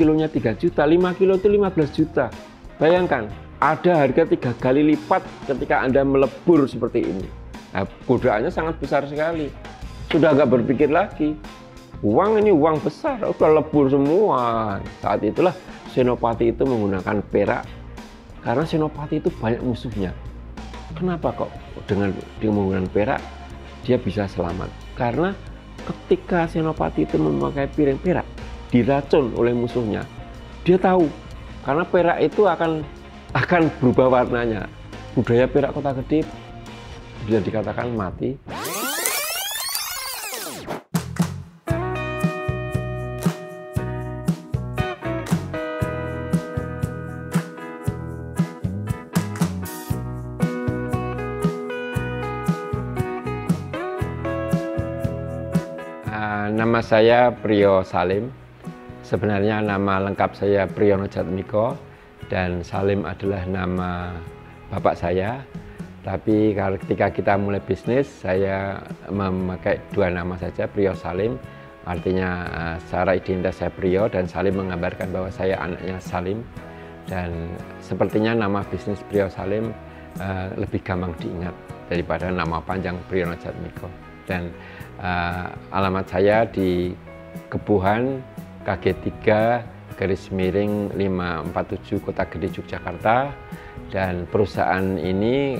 kilonya 3 juta, 5 kilo itu 15 juta. Bayangkan, ada harga 3 kali lipat ketika Anda melebur seperti ini. Nah, godaannya sangat besar sekali. Sudah nggak berpikir lagi. Uang ini uang besar, udah lebur semua. Saat itulah Senopati itu menggunakan perak. Karena Senopati itu banyak musuhnya. Kenapa kok dengan dia menggunakan perak, dia bisa selamat? Karena ketika Senopati itu memakai piring perak, diracun oleh musuhnya, dia tahu karena perak itu akan berubah warnanya. Budaya perak Kota Gede bisa dikatakan mati. Nama saya Priyo Salim. Sebenarnya nama lengkap saya Priyono Jatmiko dan Salim adalah nama bapak saya. Tapi ketika kita mulai bisnis, saya memakai dua nama saja, Priyo Salim. Artinya secara identitas saya Priyo dan Salim menggambarkan bahwa saya anaknya Salim. Dan sepertinya nama bisnis Priyo Salim lebih gampang diingat daripada nama panjang Priyono Jatmiko. Dan alamat saya di Kebuhan KG3 _547 Kota Gede Yogyakarta, dan perusahaan ini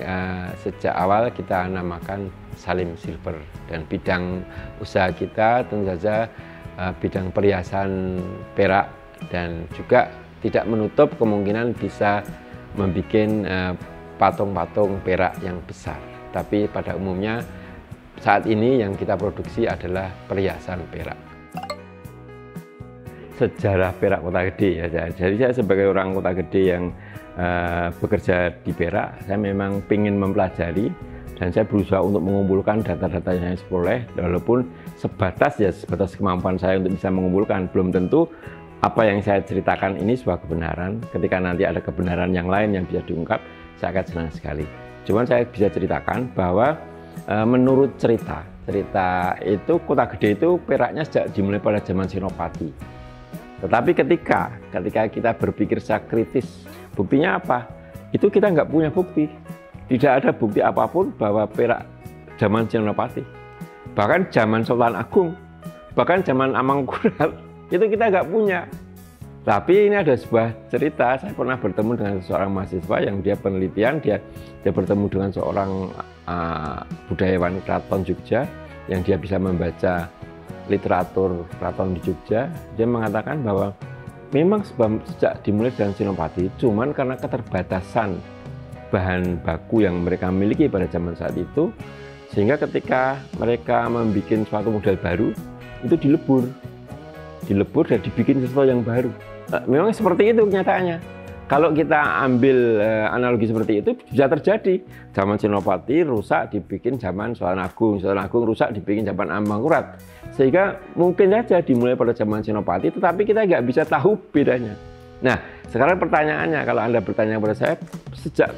sejak awal kita namakan Salim Silver, dan bidang usaha kita tentu saja bidang perhiasan perak, dan juga tidak menutup kemungkinan bisa membuat patung-patung perak yang besar. Tapi pada umumnya saat ini yang kita produksi adalah perhiasan perak. Sejarah perak Kota Gede ya. Jadi saya sebagai orang Kota Gede yang bekerja di perak, saya memang ingin mempelajari dan saya berusaha untuk mengumpulkan data-data yang saya peroleh, walaupun sebatas kemampuan saya untuk bisa mengumpulkan. Belum tentu apa yang saya ceritakan ini sebuah kebenaran. Ketika nanti ada kebenaran yang lain yang bisa diungkap, saya akan senang sekali. Cuman saya bisa ceritakan bahwa menurut cerita itu Kota Gede itu peraknya sejak dimulai pada zaman Senopati. Tetapi ketika kita berpikir secara kritis, buktinya apa? Itu kita nggak punya bukti. Tidak ada bukti apapun bahwa perak zaman Senopati, bahkan zaman Sultan Agung, bahkan zaman Amangkurat, itu kita nggak punya. Tapi ini ada sebuah cerita, saya pernah bertemu dengan seorang mahasiswa yang dia penelitian, dia bertemu dengan seorang budayawan keraton Jogja yang dia bisa membaca literatur keraton di Jogja. Dia mengatakan bahwa memang sejak dimulai dengan Senopati, cuman karena keterbatasan bahan baku yang mereka miliki pada zaman saat itu, sehingga ketika mereka membuat suatu model baru, itu dilebur dan dibikin sesuatu yang baru. Memang seperti itu kenyataannya. Kalau kita ambil analogi seperti itu, bisa terjadi. Zaman Senopati rusak dibikin zaman Sultan Agung rusak dibikin zaman Amangkurat. Sehingga mungkin saja dimulai pada zaman Senopati, tetapi kita nggak bisa tahu bedanya. Nah, sekarang pertanyaannya, kalau Anda bertanya kepada saya, sejak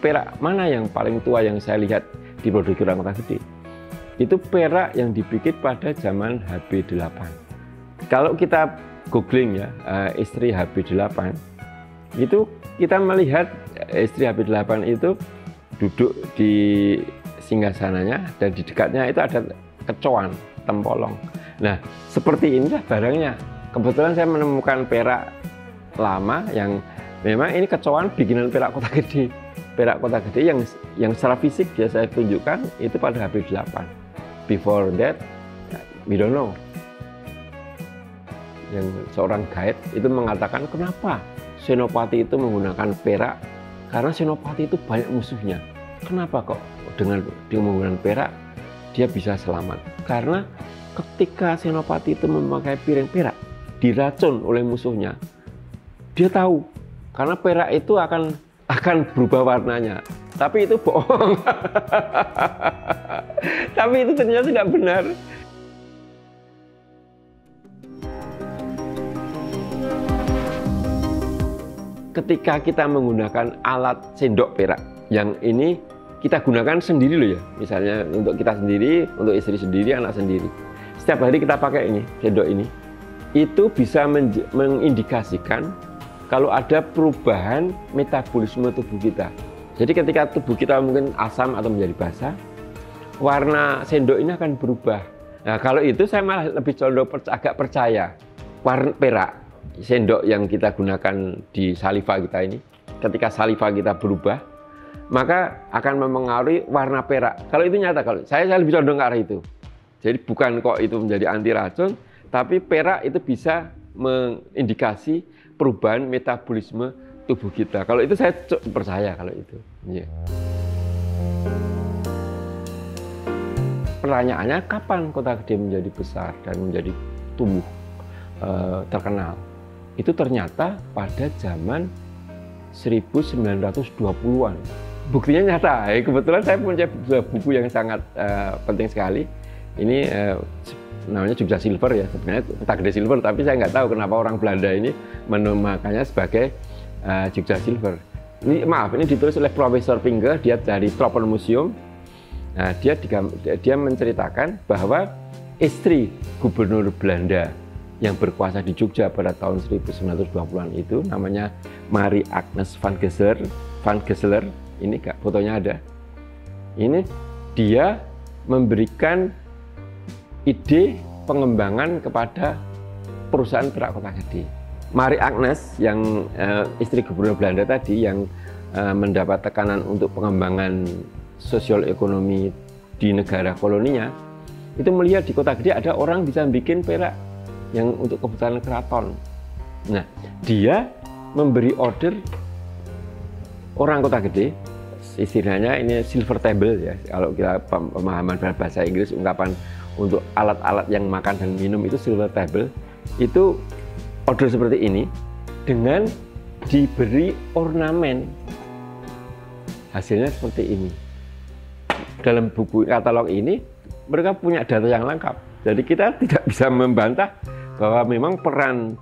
perak mana yang paling tua yang saya lihat di produksi orang Kota Gede? Itu perak yang dibikin pada zaman HB8. Kalau kita googling ya, istri HB8, itu kita melihat istri HB8 itu duduk di singgasananya dan di dekatnya itu ada kecoan, tempolong. Nah, seperti inilah barangnya. Kebetulan saya menemukan perak lama yang memang ini kecoan bikinan perak Kota Gede. Perak Kota Gede yang secara fisik biasa saya tunjukkan itu pada HB8. Before that, we don't know. Yang seorang guide itu mengatakan, kenapa Senopati itu menggunakan perak? Karena Senopati itu banyak musuhnya. Kenapa kok dengan dia menggunakan perak dia bisa selamat? Karena ketika Senopati itu memakai piring perak, diracun oleh musuhnya, dia tahu karena perak itu akan berubah warnanya. Tapi itu bohong. Tapi itu ternyata tidak benar. Ketika kita menggunakan alat sendok perak, yang ini kita gunakan sendiri loh ya, misalnya untuk kita sendiri, untuk istri sendiri, anak sendiri. Setiap hari kita pakai ini, sendok ini. itu bisa mengindikasikan kalau ada perubahan metabolisme tubuh kita. Jadi ketika tubuh kita mungkin asam atau menjadi basah, warna sendok ini akan berubah. Nah, kalau itu saya malah lebih condong agak percaya. Warna perak, sendok yang kita gunakan di saliva kita ini, ketika saliva kita berubah, maka akan mempengaruhi warna perak. Kalau itu nyata, kalau saya lebih condong ke arah itu. Jadi bukan kok itu menjadi anti racun, tapi perak itu bisa mengindikasi perubahan metabolisme tubuh kita. Kalau itu saya percaya kalau itu. Yeah. Pertanyaannya, kapan Kota Gede menjadi besar dan menjadi tumbuh terkenal? Itu ternyata pada zaman 1920-an. Buktinya nyata. Kebetulan saya punya buku yang sangat penting sekali. Ini namanya Jogja Silver ya, sebenarnya Kota Gede Silver, tapi saya nggak tahu kenapa orang Belanda ini menamakannya sebagai Jogja Silver. Ini maaf, ini ditulis oleh Profesor Pinge, dia dari Tropenmuseum. Nah, dia menceritakan bahwa istri gubernur Belanda yang berkuasa di Jogja pada tahun 1920-an itu namanya Marie Agnes van Gesseler. Ini fotonya ada. Ini dia memberikan ide pengembangan kepada perusahaan perak Kota Gede. Marie Agnes yang istri gubernur Belanda tadi yang mendapat tekanan untuk pengembangan sosial ekonomi di negara koloninya, itu melihat di Kota Gede ada orang bisa bikin perak yang untuk kebutuhan keraton. Nah, dia memberi order orang Kota Gede, istilahnya ini silver table ya, kalau kita pemahaman bahasa Inggris, ungkapan untuk alat-alat yang makan dan minum itu silver table, itu order seperti ini dengan diberi ornamen. Hasilnya seperti ini. Dalam buku katalog ini mereka punya data yang lengkap. Jadi kita tidak bisa membantah bahwa memang peran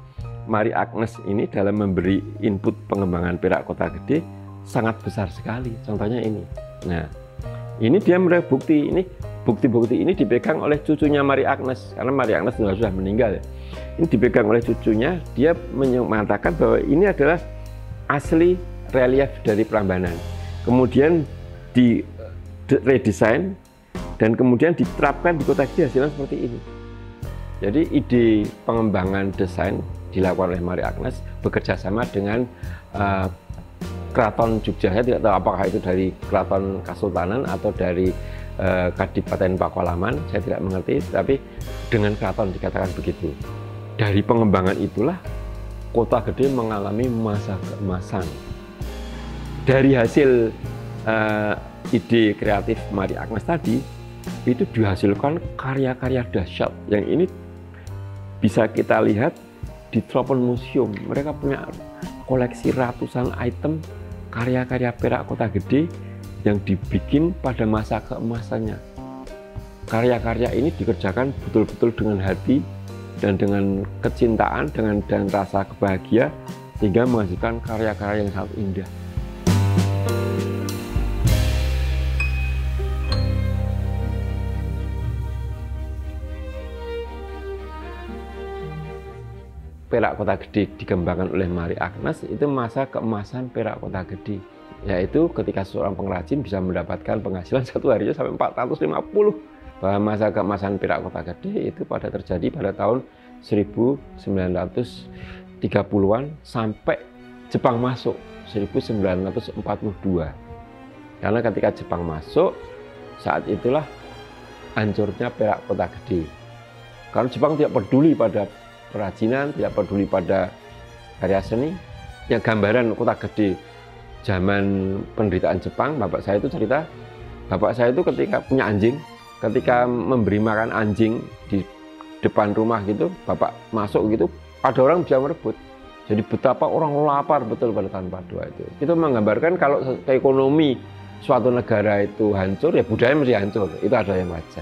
Marie Agnes ini dalam memberi input pengembangan perak Kota Gede sangat besar sekali. Contohnya ini. Nah, ini dia meraih bukti. Ini bukti-bukti ini dipegang oleh cucunya Marie Agnes, karena Marie Agnes sudah meninggal ya. Ini dipegang oleh cucunya. Dia mengatakan bahwa ini adalah asli relief dari Prambanan. Kemudian di redesign dan kemudian diterapkan di Kota Gede, hasilnya seperti ini. Jadi ide pengembangan desain dilakukan oleh Marie Agnes bekerja sama dengan Keraton Jogja. Saya tidak tahu apakah itu dari Keraton Kasultanan atau dari Kadipaten Pakualaman, saya tidak mengerti, tapi dengan keraton dikatakan begitu. Dari pengembangan itulah Kota Gede mengalami masa keemasan. Dari hasil ide kreatif Marie Agnes tadi, itu dihasilkan karya-karya dahsyat yang ini bisa kita lihat di Tropenmuseum. Mereka punya koleksi ratusan item karya-karya perak Kota Gede yang dibikin pada masa keemasannya. Karya-karya ini dikerjakan betul-betul dengan hati dan dengan kecintaan, dan rasa kebahagia, sehingga menghasilkan karya-karya yang sangat indah. Perak Kota Gede dikembangkan oleh Marie Agnes itu masa keemasan perak Kota Gede, yaitu ketika seorang pengrajin bisa mendapatkan penghasilan satu harinya sampai 450. Bahwa masa keemasan perak Kota Gede itu terjadi pada tahun 1930-an sampai Jepang masuk 1942. Karena ketika Jepang masuk, saat itulah hancurnya perak Kota Gede. Karena Jepang tidak peduli pada kerajinan, tidak peduli pada karya seni. Yang gambaran Kota Gede zaman penderitaan Jepang, bapak saya itu cerita, bapak saya itu ketika punya anjing, ketika memberi makan anjing di depan rumah gitu, bapak masuk gitu, ada orang bisa merebut. Jadi betapa orang lapar betul pada tahun 42 itu. Itu menggambarkan kalau ekonomi suatu negara itu hancur, ya budaya mesti hancur. Itu ada yang wajar.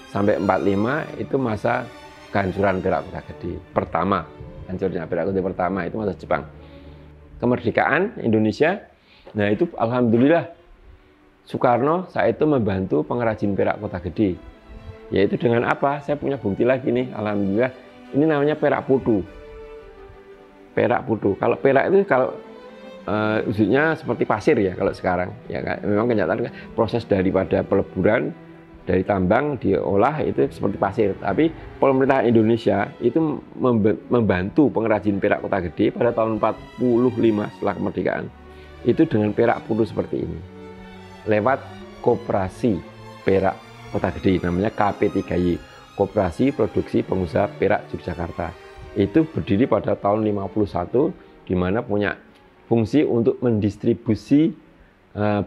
Sampai 45 itu masa kehancuran perak Kota Gede pertama, hancurnya perak Kota Gede pertama itu masa Jepang. Kemerdekaan Indonesia, nah itu alhamdulillah Soekarno saat itu membantu pengrajin perak Kota Gede. Yaitu dengan apa? Saya punya bukti lagi nih, alhamdulillah Ini namanya perak putu. Perak putu. Kalau perak itu wujudnya seperti pasir ya kalau sekarang. Ya kan? Memang kenyataan proses daripada peleburan dari tambang diolah itu seperti pasir. Tapi pemerintah Indonesia itu membantu pengrajin perak Kota Gede pada tahun 45 setelah kemerdekaan. Itu dengan perak putu seperti ini. Lewat Koperasi Perak Kota Gede, namanya KP3Y, Koperasi Produksi Pengusaha Perak Yogyakarta. Itu berdiri pada tahun 51, di mana punya fungsi untuk mendistribusi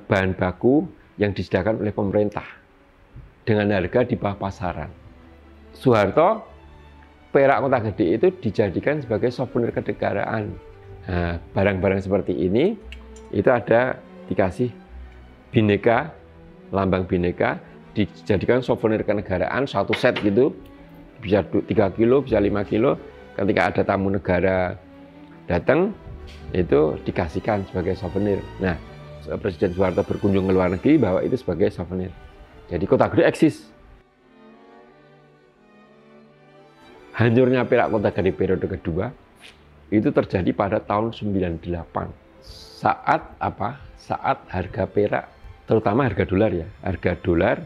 bahan baku yang disediakan oleh pemerintah dengan harga di bawah pasaran. Soeharto, perak Kota Gede itu dijadikan sebagai souvenir kenegaraan. Nah, barang-barang seperti ini itu ada dikasih Bhinneka, lambang Bhinneka, dijadikan souvenir kenegaraan, satu set gitu, bisa 3 kilo, bisa 5 kilo. Ketika ada tamu negara datang, itu dikasihkan sebagai souvenir. Nah, Presiden Soeharto berkunjung ke luar negeri, bawa itu sebagai souvenir. Jadi Kota Gede eksis. Hancurnya perak Kota Gede periode kedua, itu terjadi pada tahun 98. Saat apa? Saat harga perak, terutama harga dolar ya, harga dolar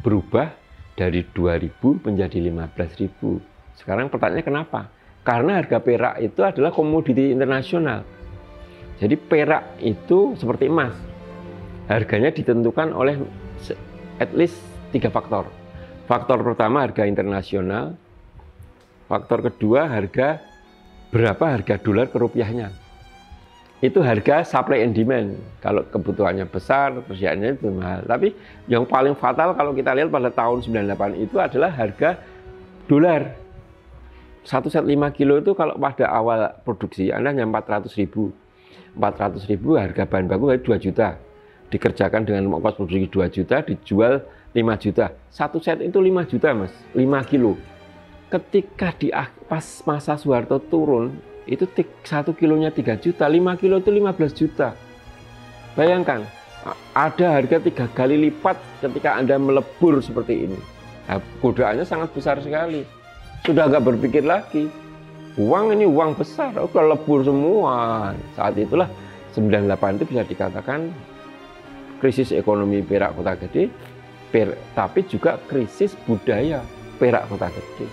berubah dari 2.000 menjadi 15.000. Sekarang pertanyaannya kenapa? Karena harga perak itu adalah komoditi internasional. Jadi perak itu seperti emas. Harganya ditentukan oleh at least 3 faktor. Faktor pertama harga internasional. Faktor kedua berapa harga dolar ke rupiahnya. Itu harga supply and demand. Kalau kebutuhannya besar, persediaannya itu mahal. Tapi yang paling fatal kalau kita lihat pada tahun 98 itu adalah harga dolar. Satu set 5 kilo itu kalau pada awal produksi Anda hanya 400.000. 400.000 harga bahan baku 2 juta. Dikerjakan dengan ongkos produksi 2 juta, dijual 5 juta. Satu set itu 5 juta, Mas. 5 kilo. Ketika pas masa Soeharto turun, itu 1 kilonya 3 juta, 5 kilo itu 15 juta. Bayangkan, ada harga 3 kali lipat ketika Anda melebur seperti ini. Nah, godaannya sangat besar sekali. Sudah nggak berpikir lagi. Uang ini uang besar, udah lebur semua. Saat itulah 98 itu bisa dikatakan krisis ekonomi perak Kota Gede, tapi juga krisis budaya perak Kota Gede.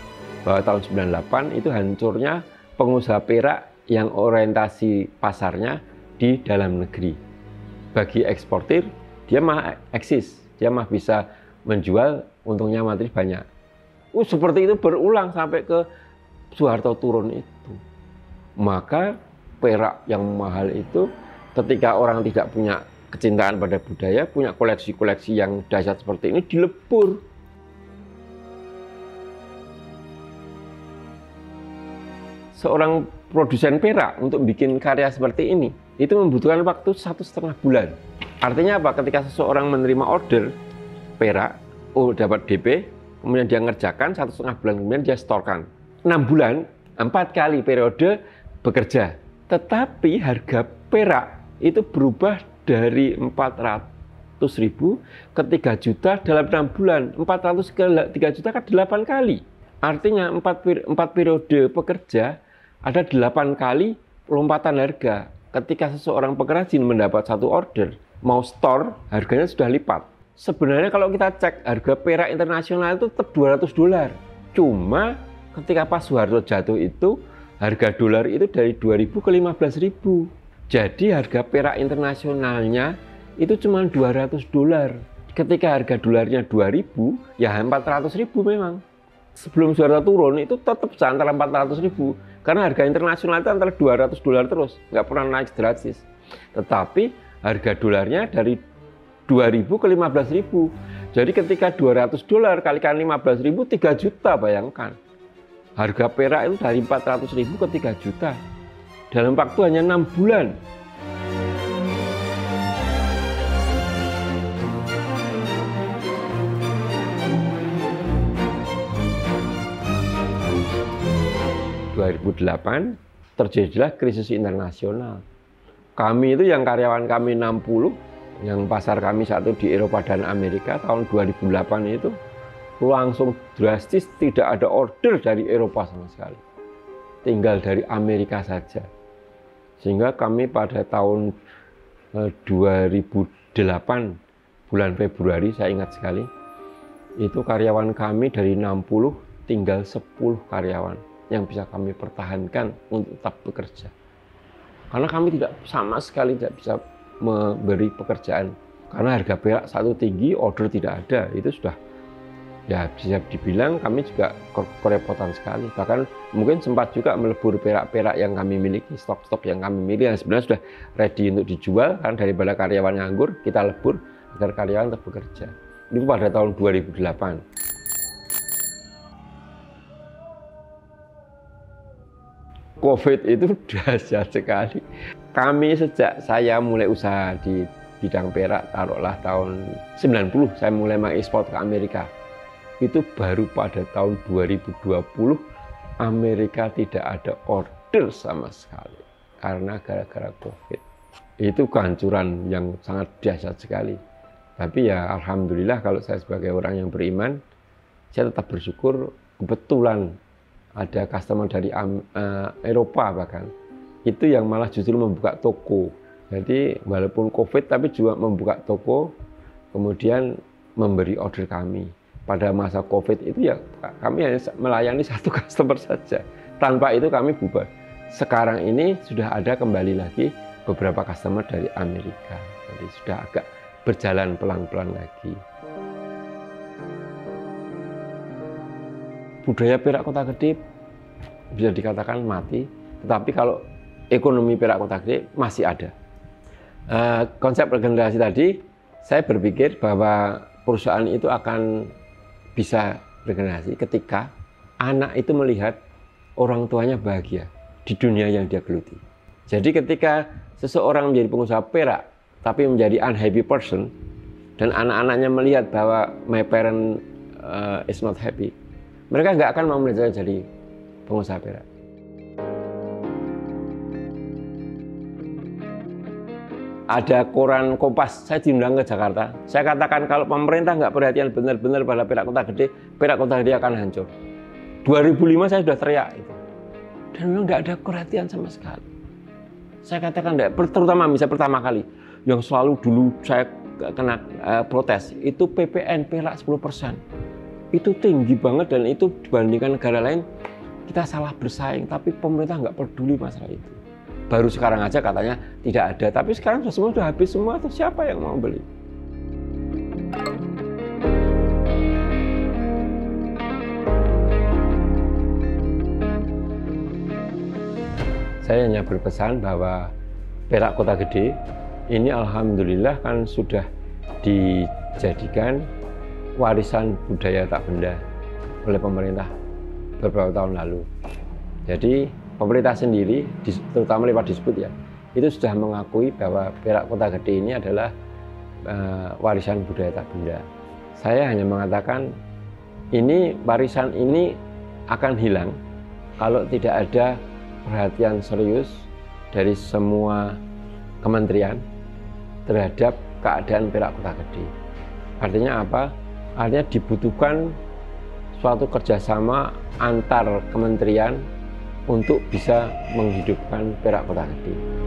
Bahwa tahun 98 itu hancurnya pengusaha perak yang orientasi pasarnya di dalam negeri. Bagi eksportir, dia mah eksis, dia mah bisa menjual, untungnya materi banyak. Seperti itu berulang sampai ke Soeharto turun itu. Maka perak yang mahal itu ketika orang tidak punya kecintaan pada budaya, punya koleksi-koleksi yang dahsyat seperti ini, dilebur. Seorang produsen perak untuk bikin karya seperti ini itu membutuhkan waktu 1,5 bulan. Artinya apa? Ketika seseorang menerima order perak, dapat DP, kemudian dia ngerjakan 1,5 bulan, kemudian dia setorkan 6 bulan, 4 kali periode bekerja. Tetapi harga perak itu berubah dari 400.000 ke 3 juta dalam 6 bulan. 400 ke 3 juta kan 8 kali. Artinya 4 periode pekerja ada 8 kali lompatan harga. Ketika seseorang pengrajin mendapat satu order, mau store, harganya sudah lipat. Sebenarnya kalau kita cek harga perak internasional itu tetap $200. Cuma ketika pas Soeharto jatuh itu, harga dolar itu dari 2.000 ke 15.000. Jadi harga perak internasionalnya itu cuma $200. Ketika harga dolarnya 2.000, ya 400.000 memang. Sebelum Soeharto turun itu tetap antara 400.000. Karena harga internasional itu antara $200 terus, nggak pernah naik drastis. Tetapi harga dolarnya dari 2.000 ke 15.000. Jadi ketika $200 kalikan 15.000, 3 juta bayangkan. Harga perak itu dari 400.000 ke 3 juta. Dalam waktu hanya 6 bulan. Terjadilah krisis internasional. Kami itu yang karyawan kami 60, yang pasar kami satu di Eropa dan Amerika tahun 2008 itu langsung drastis tidak ada order dari Eropa sama sekali. Tinggal dari Amerika saja. Sehingga kami pada tahun 2008 bulan Februari, saya ingat sekali, itu karyawan kami dari 60 tinggal 10 karyawan yang bisa kami pertahankan untuk tetap bekerja. Karena kami sama sekali tidak bisa memberi pekerjaan. Karena harga perak satu tinggi, order tidak ada, itu sudah ya bisa dibilang kami juga kerepotan sekali. Bahkan mungkin sempat juga melebur perak-perak yang kami miliki, stok-stok yang kami miliki yang sebenarnya sudah ready untuk dijual, kan daripada karyawan nganggur, kita lebur agar karyawan tetap bekerja. Itu pada tahun 2008. COVID itu dahsyat sekali. Kami sejak saya mulai usaha di bidang perak, taruhlah tahun 90, saya mulai mengekspor ke Amerika. Itu baru pada tahun 2020, Amerika tidak ada order sama sekali. Karena gara-gara COVID. Itu kehancuran yang sangat dahsyat sekali. Tapi ya alhamdulillah kalau saya sebagai orang yang beriman, saya tetap bersyukur kebetulan ada customer dari Eropa bahkan. Itu yang malah justru membuka toko. Jadi walaupun COVID tapi juga membuka toko, kemudian memberi order kami. Pada masa COVID itu ya kami hanya melayani satu customer saja. Tanpa itu kami bubar. Sekarang ini sudah ada kembali lagi beberapa customer dari Amerika. Jadi sudah agak berjalan pelan-pelan lagi. Budaya perak Kota Gede bisa dikatakan mati, tetapi kalau ekonomi perak Kota Gede masih ada. Konsep regenerasi tadi, saya berpikir bahwa perusahaan itu akan bisa regenerasi ketika anak itu melihat orang tuanya bahagia di dunia yang dia geluti. Jadi ketika seseorang menjadi pengusaha perak, tapi menjadi unhappy person, dan anak-anaknya melihat bahwa my parent is not happy, mereka nggak akan mau menjadi pengusaha perak. Ada koran Kompas, saya diundang ke Jakarta. Saya katakan kalau pemerintah nggak perhatian benar-benar pada perak Kota Gede, perak Kota Gede akan hancur. 2005 saya sudah teriak itu. Dan memang nggak ada perhatian sama sekali. Saya katakan enggak, terutama misalnya pertama kali, yang selalu dulu saya kena protes, itu PPN perak 10%. Itu tinggi banget dan itu dibandingkan negara lain, kita salah bersaing, tapi pemerintah nggak peduli masalah itu. Baru sekarang aja katanya tidak ada, tapi sekarang sudah habis semua, atau siapa yang mau beli? Saya hanya berpesan bahwa perak Kota Gede ini alhamdulillah kan sudah dijadikan warisan budaya tak benda oleh pemerintah beberapa tahun lalu. Jadi pemerintah sendiri, terutama lewat Disbud ya, itu sudah mengakui bahwa perak Kota Gede ini adalah warisan budaya tak benda. Saya hanya mengatakan ini warisan ini akan hilang kalau tidak ada perhatian serius dari semua kementerian terhadap keadaan perak Kota Gede. Artinya apa? Artinya dibutuhkan suatu kerjasama antar kementerian untuk bisa menghidupkan perak Kota Gede.